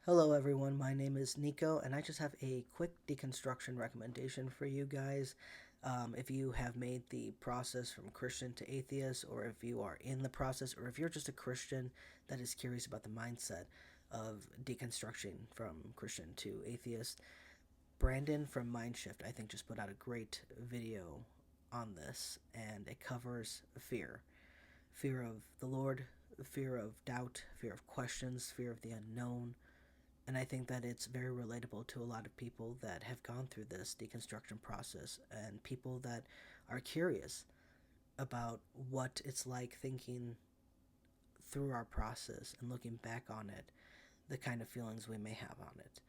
Hello, everyone. My name is Nico, and I just have a quick deconstruction recommendation for you guys. If you have made the process from Christian to atheist, or if you are in the process, or if you're just a Christian that is curious about the mindset of deconstruction from Christian to atheist, Brandon from Mindshift, I think, just put out a great video on this, and it covers fear of the Lord, fear of doubt, fear of questions, fear of the unknown, and I think that it's very relatable to a lot of people that have gone through this deconstruction process and people that are curious about what it's like thinking through our process and looking back on it, the kind of feelings we may have on it.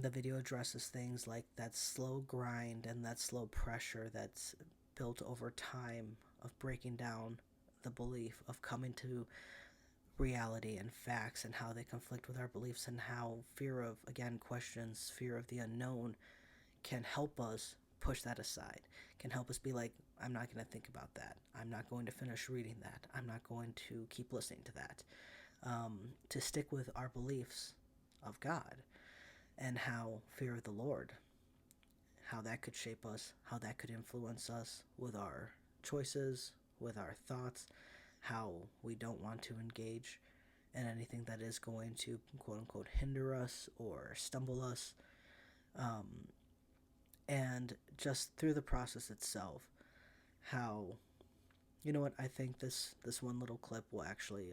The video addresses things like that slow grind and that slow pressure that's built over time of breaking down the belief, of coming to reality and facts and how they conflict with our beliefs, and how fear of, again, questions, fear of the unknown can help us push that aside, can help us be like, I'm not going to think about that. I'm not going to finish reading that. I'm not going to keep listening to that. To stick with our beliefs of God and how fear of the Lord, how that could shape us, how that could influence us with our choices, with our thoughts, how we don't want to engage in anything that is going to quote unquote hinder us or stumble us. Um, and just through the process itself, how, you know what, I think this one little clip will actually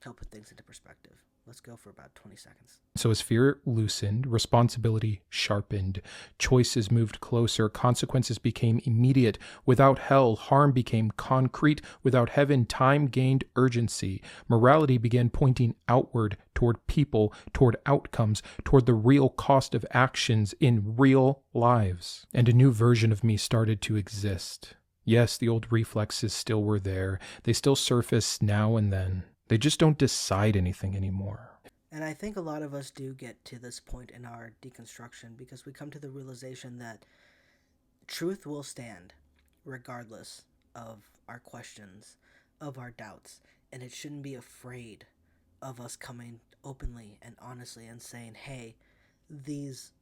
help put things into perspective. Let's go for about 20 seconds. So as fear loosened, responsibility sharpened, choices moved closer, consequences became immediate. Without hell, harm became concrete. Without heaven, time gained urgency. Morality began pointing outward toward people, toward outcomes, toward the real cost of actions in real lives. And a new version of me started to exist. Yes, the old reflexes still were there. They still surface now and then. They just don't decide anything anymore. And I think a lot of us do get to this point in our deconstruction because we come to the realization that truth will stand regardless of our questions, of our doubts, and it shouldn't be afraid of us coming openly and honestly and saying, hey, these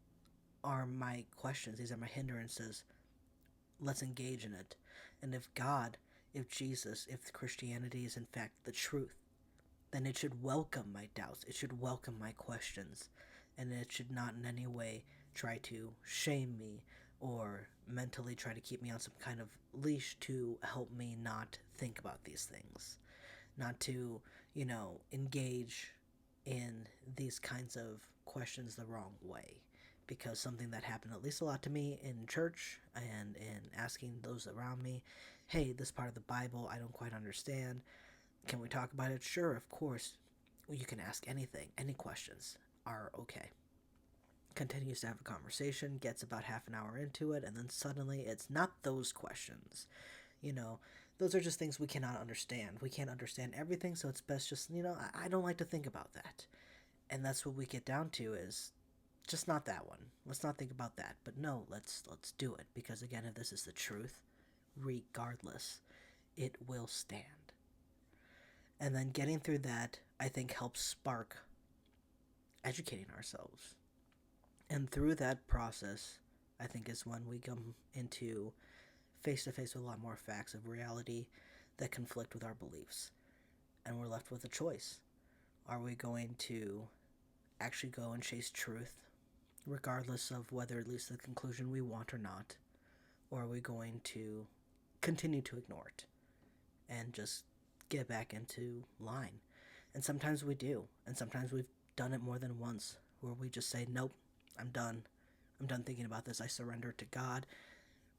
are my questions, these are my hindrances, let's engage in it. And if God, if Jesus, if Christianity is in fact the truth, then it should welcome my doubts, it should welcome my questions, and it should not in any way try to shame me or mentally try to keep me on some kind of leash to help me not think about these things, not to, engage in these kinds of questions the wrong way. Because something that happened at least a lot to me in church and in asking those around me, hey, this part of the Bible I don't quite understand. Can we talk about it? Sure, of course. You can ask anything. Any questions are okay. Continues to have a conversation, gets about half an hour into it, and then suddenly it's not those questions. You know, those are just things we cannot understand. We can't understand everything, so it's best just, I don't like to think about that. And that's what we get down to is just not that one. Let's not think about that. But no, let's do it because again, if this is the truth, regardless, it will stand. And then getting through that, I think, helps spark educating ourselves. And through that process, I think, is when we come into face to face with a lot more facts of reality that conflict with our beliefs. And we're left with a choice. Are we going to actually go and chase truth, regardless of whether it leads to the conclusion we want or not? Or are we going to continue to ignore it and just get back into line? And sometimes we do, and sometimes we've done it more than once, where we just say, nope, I'm done. I'm done thinking about this. I surrender to God.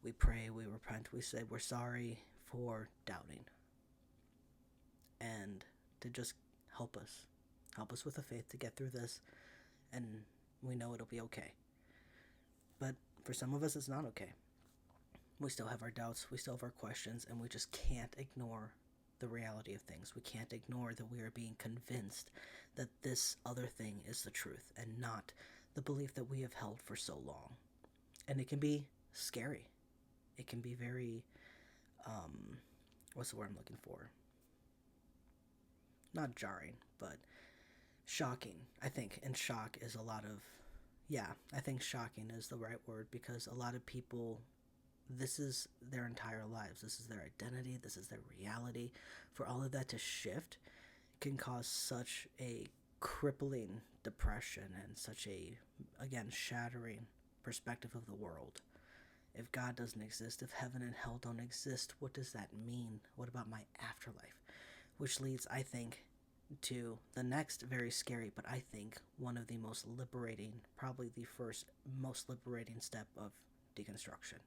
We pray, we repent, we say we're sorry for doubting. And to just help us with the faith to get through this, and we know it'll be okay. But for some of us, it's not okay. We still have our doubts, we still have our questions, and we just can't ignore the reality of things. We can't ignore that we are being convinced that this other thing is the truth and not the belief that we have held for so long. And it can be scary. It can be very, what's the word I'm looking for? Not jarring, but shocking. I think, and shock is a lot of, yeah, I think shocking is the right word, because a lot of people, this is their entire lives. This is their identity. This is their reality. For all of that to shift can cause such a crippling depression and such a, again, shattering perspective of the world. If God doesn't exist, if heaven and hell don't exist, what does that mean? What about my afterlife? Which leads, I think, to the next very scary, but I think one of the most liberating, probably the first most liberating step of deconstruction.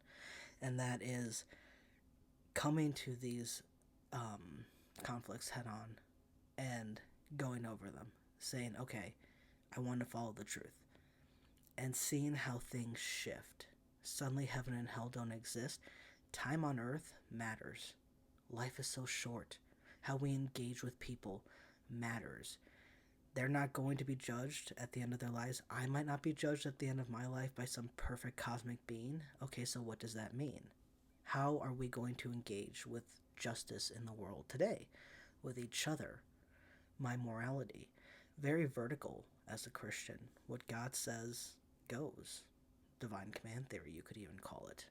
And that is coming to these conflicts head on and going over them, saying, okay, I want to follow the truth, and seeing how things shift. Suddenly, heaven and hell don't exist. Time on earth matters. Life is so short. How we engage with people matters. They're not going to be judged at the end of their lives. I might not be judged at the end of my life by some perfect cosmic being. Okay, so what does that mean? How are we going to engage with justice in the world today? With each other? My morality. Very vertical as a Christian. What God says goes. Divine command theory, you could even call it.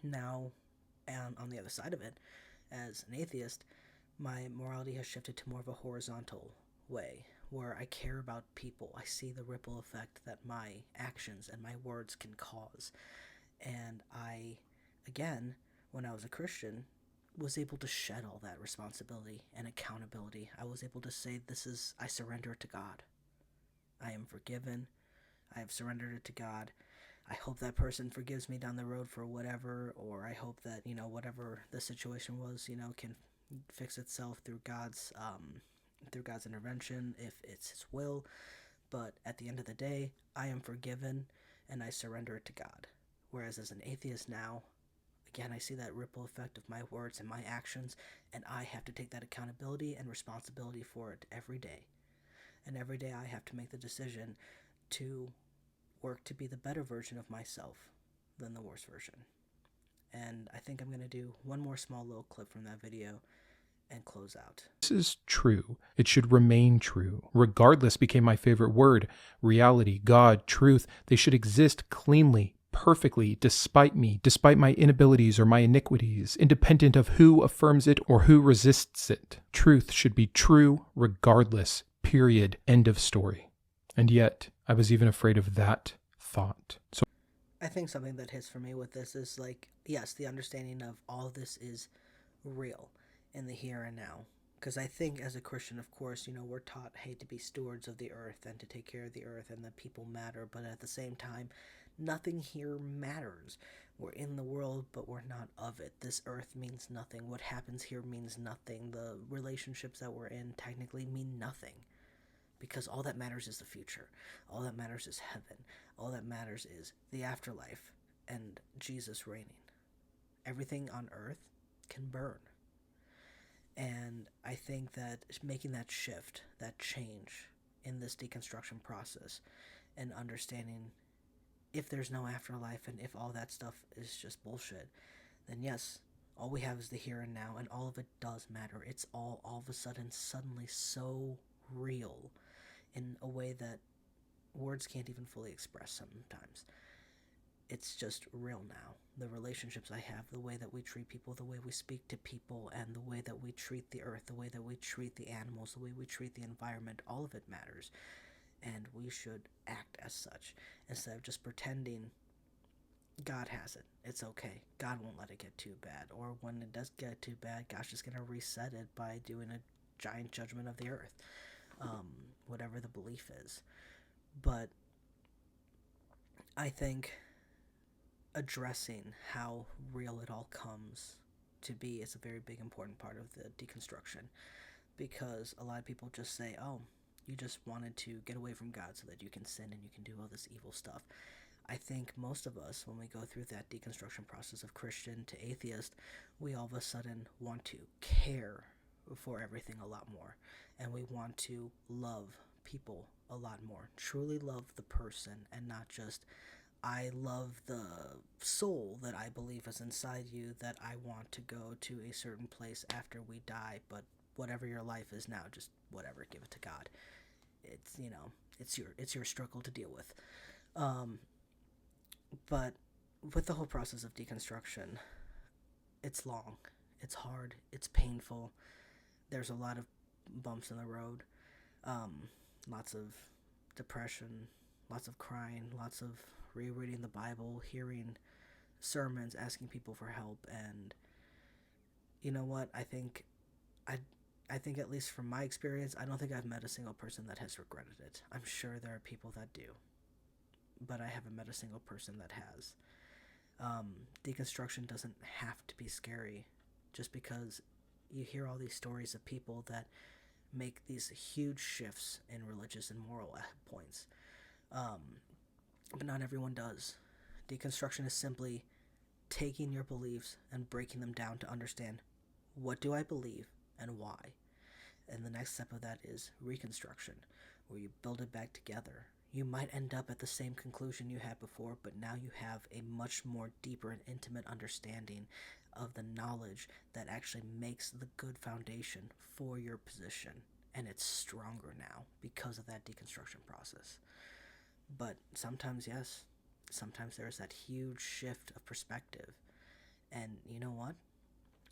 Now, and on the other side of it, as an atheist, my morality has shifted to more of a horizontal way, where I care about people. I see the ripple effect that my actions and my words can cause. And I, again, when I was a Christian, was able to shed all that responsibility and accountability. I was able to say, I surrender it to God. I am forgiven. I have surrendered it to God. I hope that person forgives me down the road for whatever, or I hope that, whatever the situation was, can fix itself through God's intervention, if it's His will. But at the end of the day, I am forgiven, and I surrender it to God. Whereas as an atheist now, again, I see that ripple effect of my words and my actions, and I have to take that accountability and responsibility for it every day. And every day I have to make the decision to work to be the better version of myself than the worst version. And I think I'm going to do one more small little clip from that video and close out. This is true. It should remain true. Regardless became my favorite word. Reality, God, truth, they should exist cleanly, perfectly, despite me, despite my inabilities or my iniquities, independent of who affirms it or who resists it. Truth should be true regardless. Period. End of story. And yet, I was even afraid of that thought. So I think something that hits for me with this is yes, the understanding of all of this is real in the here and now. Because I think as a Christian, of course, we're taught, hey, to be stewards of the earth and to take care of the earth and that people matter. But at the same time, nothing here matters. We're in the world, but we're not of it. This earth means nothing. What happens here means nothing. The relationships that we're in technically mean nothing. Because all that matters is the future. All that matters is heaven. All that matters is the afterlife and Jesus reigning. Everything on earth can burn. And I think that making that shift, that change in this deconstruction process, and understanding if there's no afterlife and if all that stuff is just bullshit, then yes, all we have is the here and now, and all of it does matter. It's all of a sudden, suddenly so real in a way that words can't even fully express sometimes. It's just real now. The relationships I have, the way that we treat people, the way we speak to people, and the way that we treat the earth, the way that we treat the animals, the way we treat the environment, all of it matters. And we should act as such instead of just pretending God has it. It's okay. God won't let it get too bad. Or when it does get too bad, God's just going to reset it by doing a giant judgment of the earth. Whatever the belief is. But I think addressing how real it all comes to be is a very big important part of the deconstruction, because a lot of people just say, oh, you just wanted to get away from God so that you can sin and you can do all this evil stuff. I think most of us, when we go through that deconstruction process of Christian to atheist, we all of a sudden want to care for everything a lot more, and we want to love people a lot more, truly love the person, and not just, I love the soul that I believe is inside you, that I want to go to a certain place after we die, but whatever your life is now, just whatever, give it to God. it's, it's your struggle to deal with. Um, but with the whole process of deconstruction, it's long, it's hard, it's painful. There's a lot of bumps in the road, um, lots of depression, lots of crying, lots of rereading the Bible, hearing sermons, asking people for help, and you know what? I I think, at least from my experience, I don't think I've met a single person that has regretted it. I'm sure there are people that do, but I haven't met a single person that has. Deconstruction doesn't have to be scary, just because you hear all these stories of people that make these huge shifts in religious and moral points. Um, but not everyone does. Deconstruction is simply taking your beliefs and breaking them down to understand, what do I believe and why? And the next step of that is reconstruction, where you build it back together. You might end up at the same conclusion you had before, but now you have a much more deeper and intimate understanding of the knowledge that actually makes the good foundation for your position. And it's stronger now because of that deconstruction process. But sometimes, yes, sometimes there's that huge shift of perspective. And you know what?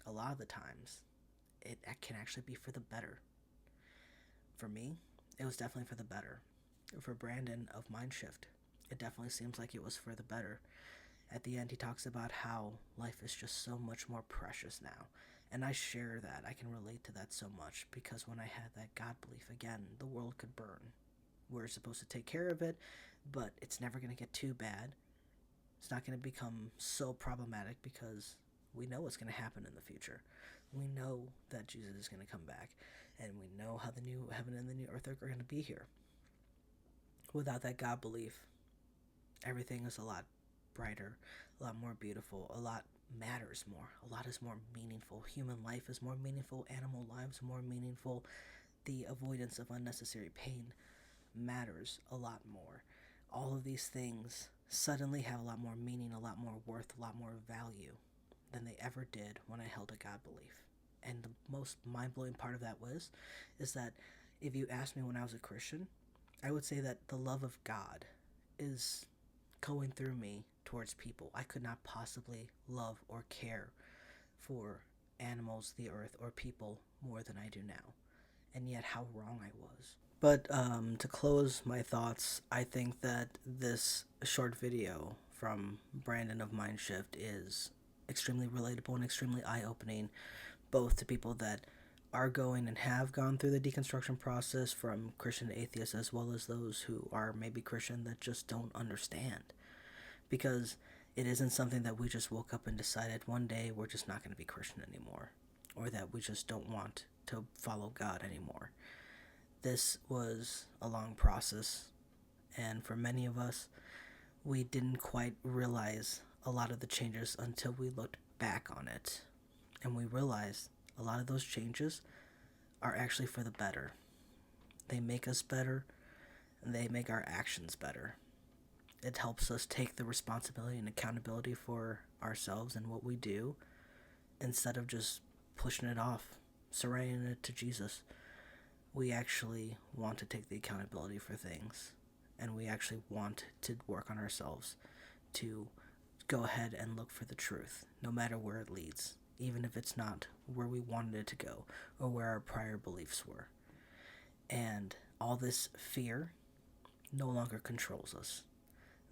A lot of the times, it can actually be for the better. For me, it was definitely for the better. For Brandon of Mindshift, it definitely seems like it was for the better. At the end, he talks about how life is just so much more precious now. And I share that. I can relate to that so much because when I had that God belief, again, the world could burn. We're supposed to take care of it, but it's never going to get too bad. It's not going to become so problematic because we know what's going to happen in the future. We know that Jesus is going to come back, and we know how the new heaven and the new earth are going to be here. Without that God belief, everything is a lot brighter, a lot more beautiful, a lot matters more, a lot is more meaningful. Human life is more meaningful, animal lives more meaningful. The avoidance of unnecessary pain matters a lot more. All of these things suddenly have a lot more meaning, a lot more worth, a lot more value than they ever did when I held a God belief. And the most mind-blowing part of that is that if you asked me when I was a Christian, I would say that the love of God is going through me towards people. I could not possibly love or care for animals, the earth, or people more than I do now. And yet, how wrong I was. But to close my thoughts, I think that this short video from Brandon of Mindshift is extremely relatable and extremely eye-opening, both to people that are going and have gone through the deconstruction process, from Christian to atheists, as well as those who are maybe Christian that just don't understand. Because it isn't something that we just woke up and decided one day we're just not going to be Christian anymore, or that we just don't want to follow God anymore. This was a long process, and for many of us, we didn't quite realize a lot of the changes until we looked back on it, and we realized a lot of those changes are actually for the better. They make us better, and they make our actions better. It helps us take the responsibility and accountability for ourselves and what we do, instead of just pushing it off, surrendering it to Jesus. We actually want to take the accountability for things, and we actually want to work on ourselves to go ahead and look for the truth, no matter where it leads, even if it's not where we wanted it to go or where our prior beliefs were. And all this fear no longer controls us.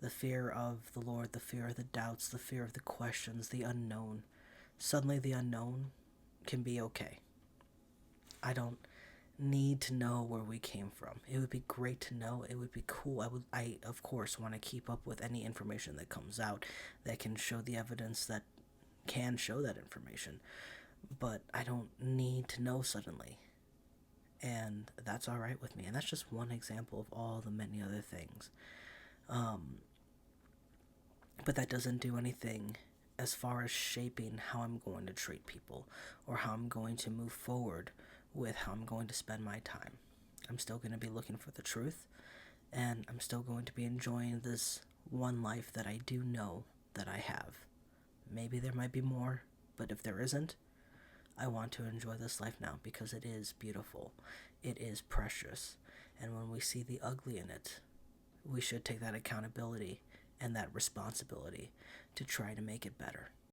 The fear of the Lord, the fear of the doubts, the fear of the questions, the unknown. Suddenly the unknown can be okay. I don't need to know where we came from. It would be great to know. It would be cool. I of course want to keep up with any information that comes out that can show the evidence that can show that information. But I don't need to know suddenly. And that's all right with me. And that's just one example of all the many other things. But that doesn't do anything as far as shaping how I'm going to treat people or how I'm going to move forward with how I'm going to spend my time. I'm still going to be looking for the truth, and I'm still going to be enjoying this one life that I do know that I have. Maybe there might be more, but if there isn't, I want to enjoy this life now because it is beautiful. It is precious. And when we see the ugly in it, we should take that accountability and that responsibility to try to make it better.